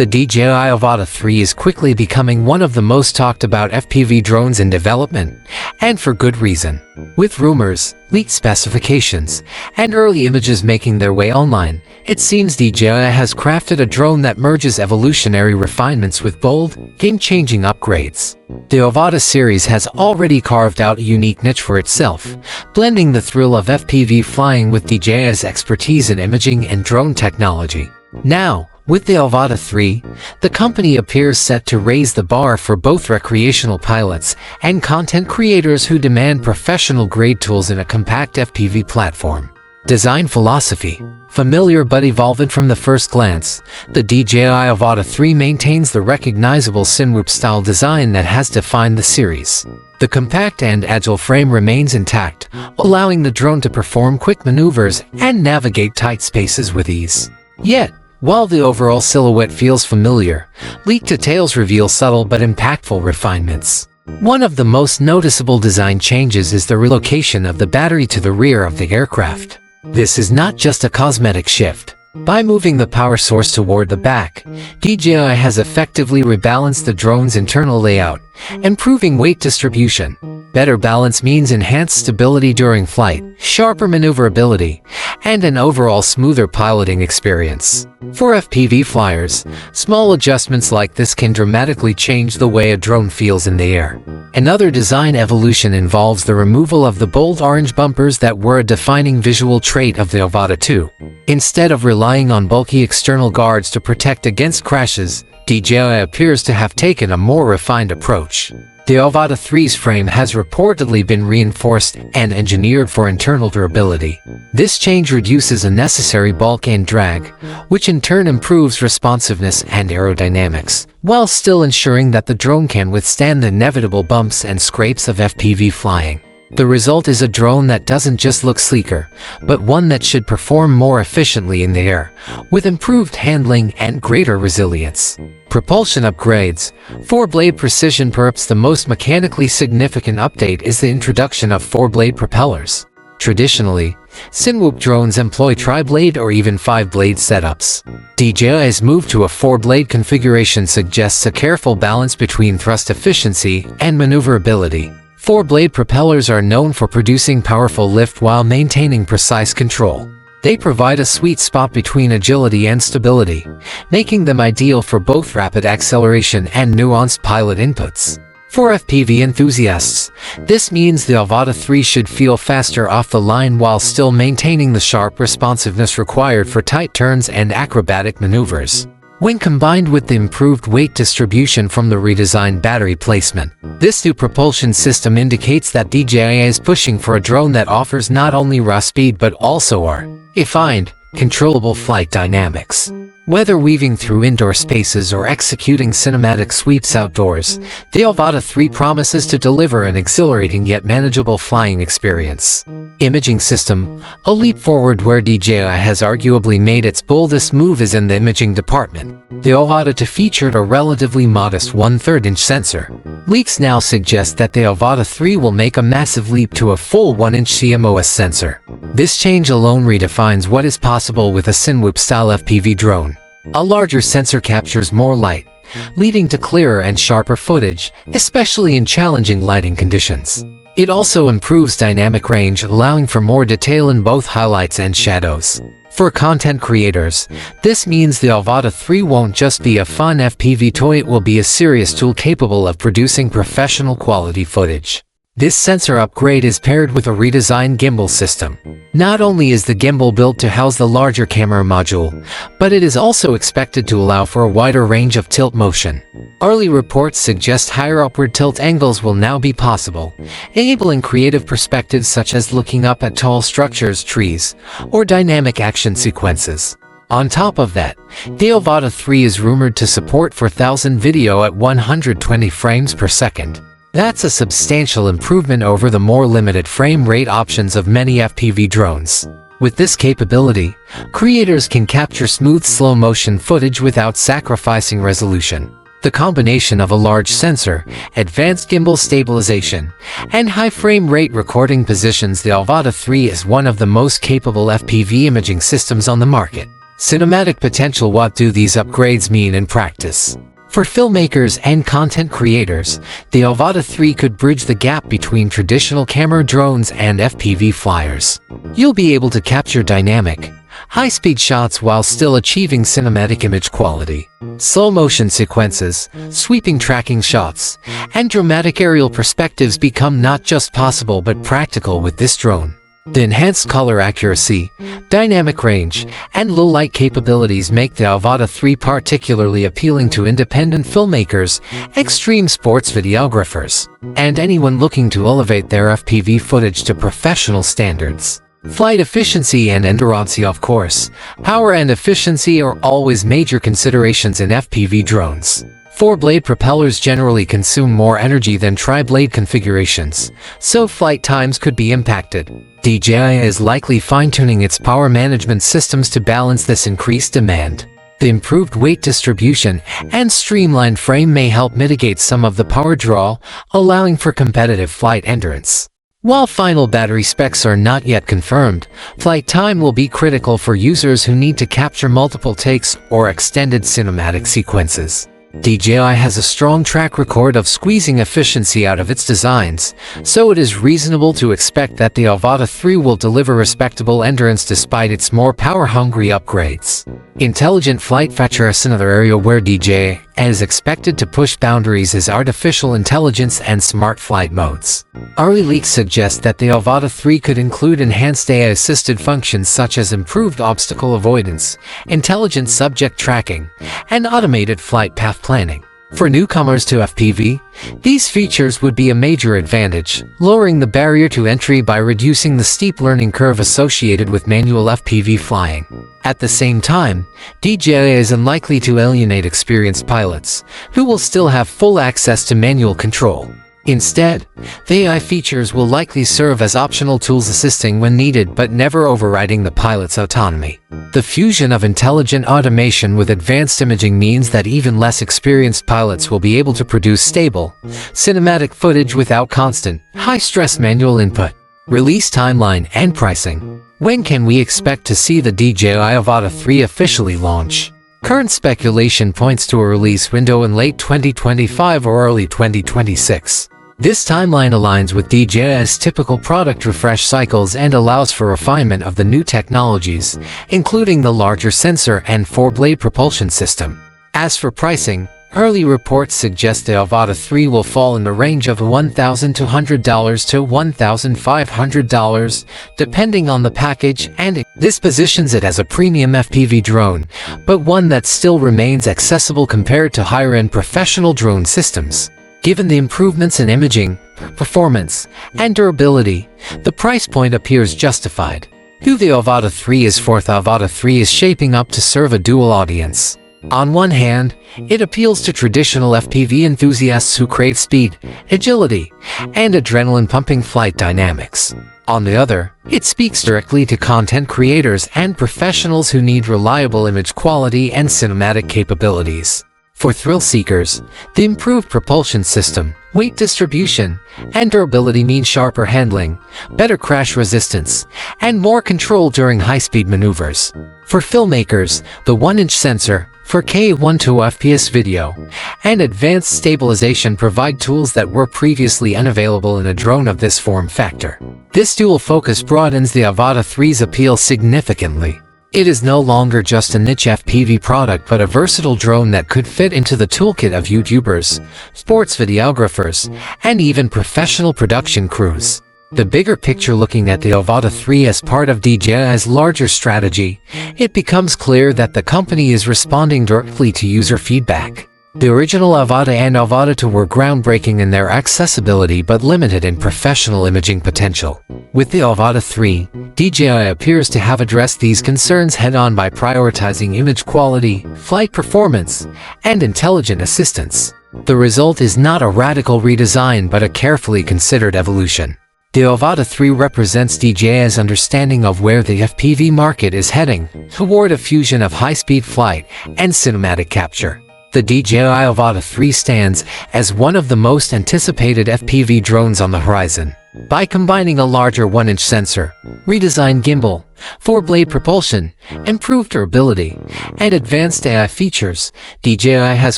The DJI Avata 3 is quickly becoming one of the most talked about FPV drones in development, and for good reason. With rumors, leaked specifications, and early images making their way online, it seems DJI has crafted a drone that merges evolutionary refinements with bold, game-changing upgrades. The Avata series has already carved out a unique niche for itself, blending the thrill of FPV flying with DJI's expertise in imaging and drone technology. Now, with the Avata 3, the company appears set to raise the bar for both recreational pilots and content creators who demand professional-grade tools in a compact FPV platform. Design philosophy. Familiar but evolved from the first glance, the DJI Avata 3 maintains the recognizable Cinewhoop-style design that has defined the series. The compact and agile frame remains intact, allowing the drone to perform quick maneuvers and navigate tight spaces with ease. Yet, while the overall silhouette feels familiar, leaked details reveal subtle but impactful refinements. One of the most noticeable design changes is the relocation of the battery to the rear of the aircraft. This is not just a cosmetic shift. By moving the power source toward the back, DJI has effectively rebalanced the drone's internal layout, improving weight distribution. Better balance means enhanced stability during flight, sharper maneuverability, and an overall smoother piloting experience. For FPV flyers, small adjustments like this can dramatically change the way a drone feels in the air. Another design evolution involves the removal of the bold orange bumpers that were a defining visual trait of the Avata 2. Instead of relying on bulky external guards to protect against crashes, DJI appears to have taken a more refined approach. The Avata 3's frame has reportedly been reinforced and engineered for internal durability. This change reduces unnecessary bulk and drag, which in turn improves responsiveness and aerodynamics, while still ensuring that the drone can withstand the inevitable bumps and scrapes of FPV flying. The result is a drone that doesn't just look sleeker, but one that should perform more efficiently in the air, with improved handling and greater resilience. Propulsion upgrades. Four-blade precision. Perhaps the most mechanically significant update is the introduction of four-blade propellers. Traditionally, Cinewhoop drones employ tri-blade or even five-blade setups. DJI's move to a four-blade configuration suggests a careful balance between thrust efficiency and maneuverability. Four-blade propellers are known for producing powerful lift while maintaining precise control. They provide a sweet spot between agility and stability, making them ideal for both rapid acceleration and nuanced pilot inputs. For FPV enthusiasts, this means the Avata 3 should feel faster off the line while still maintaining the sharp responsiveness required for tight turns and acrobatic maneuvers. When combined with the improved weight distribution from the redesigned battery placement, this new propulsion system indicates that DJI is pushing for a drone that offers not only raw speed but also refined, controllable flight dynamics. Whether weaving through indoor spaces or executing cinematic sweeps outdoors, the Avata 3 promises to deliver an exhilarating yet manageable flying experience. Imaging system. A leap forward where DJI has arguably made its boldest move is in the imaging department. The Avata 2 featured a relatively modest 1/3-inch sensor. Leaks now suggest that the Avata 3 will make a massive leap to a full 1-inch CMOS sensor. This change alone redefines what is possible with a Cinewhoop-style FPV drone. A larger sensor captures more light, leading to clearer and sharper footage, especially in challenging lighting conditions. It also improves dynamic range, allowing for more detail in both highlights and shadows. For content creators, this means the Avata 3 won't just be a fun FPV toy, it will be a serious tool capable of producing professional quality footage. This sensor upgrade is paired with a redesigned gimbal system. Not only is the gimbal built to house the larger camera module, but it is also expected to allow for a wider range of tilt motion. Early reports suggest higher upward tilt angles will now be possible, enabling creative perspectives such as looking up at tall structures, trees, or dynamic action sequences. On top of that, the Avata 3 is rumored to support 4,000 video at 120 frames per second. That's a substantial improvement over the more limited frame rate options of many FPV drones. With this capability, creators can capture smooth slow-motion footage without sacrificing resolution. The combination of a large sensor, advanced gimbal stabilization, and high frame rate recording positions the Avata 3 as one of the most capable FPV imaging systems on the market. Cinematic potential. What do these upgrades mean in practice? For filmmakers and content creators, the Avata 3 could bridge the gap between traditional camera drones and FPV flyers. You'll be able to capture dynamic, high-speed shots while still achieving cinematic image quality. Slow-motion sequences, sweeping tracking shots, and dramatic aerial perspectives become not just possible but practical with this drone. The enhanced color accuracy, dynamic range, and low-light capabilities make the Avata 3 particularly appealing to independent filmmakers, extreme sports videographers, and anyone looking to elevate their FPV footage to professional standards. Flight efficiency and endurance. Of course, power and efficiency are always major considerations in FPV drones. Four-blade propellers generally consume more energy than tri-blade configurations, so flight times could be impacted. DJI is likely fine-tuning its power management systems to balance this increased demand. The improved weight distribution and streamlined frame may help mitigate some of the power draw, allowing for competitive flight endurance. While final battery specs are not yet confirmed, flight time will be critical for users who need to capture multiple takes or extended cinematic sequences. DJI has a strong track record of squeezing efficiency out of its designs, so it is reasonable to expect that the Avata 3 will deliver respectable endurance despite its more power-hungry upgrades. Intelligent flight feature. Another area where DJI is expected to push boundaries is artificial intelligence and smart flight modes. Early leaks suggest that the Avata 3 could include enhanced AI-assisted functions such as improved obstacle avoidance, intelligent subject tracking, and automated flight path planning. For newcomers to FPV, these features would be a major advantage, lowering the barrier to entry by reducing the steep learning curve associated with manual FPV flying. At the same time, DJI is unlikely to alienate experienced pilots, who will still have full access to manual control. Instead, the AI features will likely serve as optional tools assisting when needed but never overriding the pilot's autonomy. The fusion of intelligent automation with advanced imaging means that even less experienced pilots will be able to produce stable, cinematic footage without constant, high-stress manual input. Release timeline and pricing. When can we expect to see the DJI Avata 3 officially launch? Current speculation points to a release window in late 2025 or early 2026. This timeline aligns with DJI's typical product refresh cycles and allows for refinement of the new technologies, including the larger sensor and four-blade propulsion system. As for pricing, early reports suggest the Avata 3 will fall in the range of $1,200 to $1,500, depending on the package, and this positions it as a premium FPV drone, but one that still remains accessible compared to higher-end professional drone systems. Given the improvements in imaging, performance, and durability, the price point appears justified. Who the Avata 3 is for? The Avata 3 is shaping up to serve a dual audience. On one hand, it appeals to traditional FPV enthusiasts who crave speed, agility, and adrenaline-pumping flight dynamics. On the other, it speaks directly to content creators and professionals who need reliable image quality and cinematic capabilities. For thrill seekers, the improved propulsion system, weight distribution, and durability mean sharper handling, better crash resistance, and more control during high-speed maneuvers. For filmmakers, the 1-inch sensor, 4K 120 FPS video, and advanced stabilization provide tools that were previously unavailable in a drone of this form factor. This dual focus broadens the Avata 3's appeal significantly. It is no longer just a niche FPV product but a versatile drone that could fit into the toolkit of YouTubers, sports videographers, and even professional production crews. The bigger picture. Looking at the Avata 3 as part of DJI's larger strategy, it becomes clear that the company is responding directly to user feedback. The original Avata and Avata 2 were groundbreaking in their accessibility but limited in professional imaging potential. With the Avata 3, DJI appears to have addressed these concerns head-on by prioritizing image quality, flight performance, and intelligent assistance. The result is not a radical redesign but a carefully considered evolution. The Avata 3 represents DJI's understanding of where the FPV market is heading, toward a fusion of high-speed flight and cinematic capture. The DJI Avata 3 stands as one of the most anticipated FPV drones on the horizon. By combining a larger 1-inch sensor, redesigned gimbal, 4-blade propulsion, improved durability, and advanced AI features, DJI has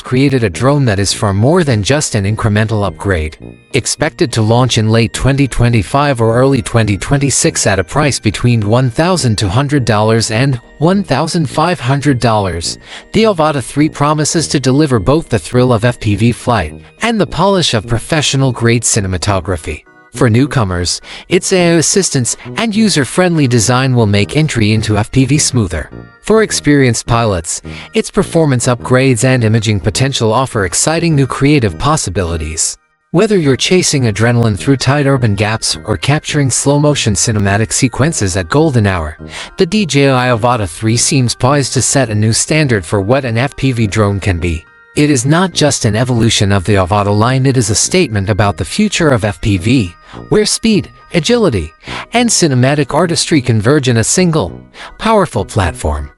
created a drone that is far more than just an incremental upgrade. Expected to launch in late 2025 or early 2026 at a price between $1,200 and $1,500, the Avata 3 promises to deliver both the thrill of FPV flight and the polish of professional-grade cinematography. For newcomers, its AI assistance and user-friendly design will make entry into FPV smoother. For experienced pilots, its performance upgrades and imaging potential offer exciting new creative possibilities. Whether you're chasing adrenaline through tight urban gaps or capturing slow-motion cinematic sequences at golden hour, the DJI Avata 3 seems poised to set a new standard for what an FPV drone can be. It is not just an evolution of the Avata line, it is a statement about the future of FPV, where speed, agility, and cinematic artistry converge in a single, powerful platform.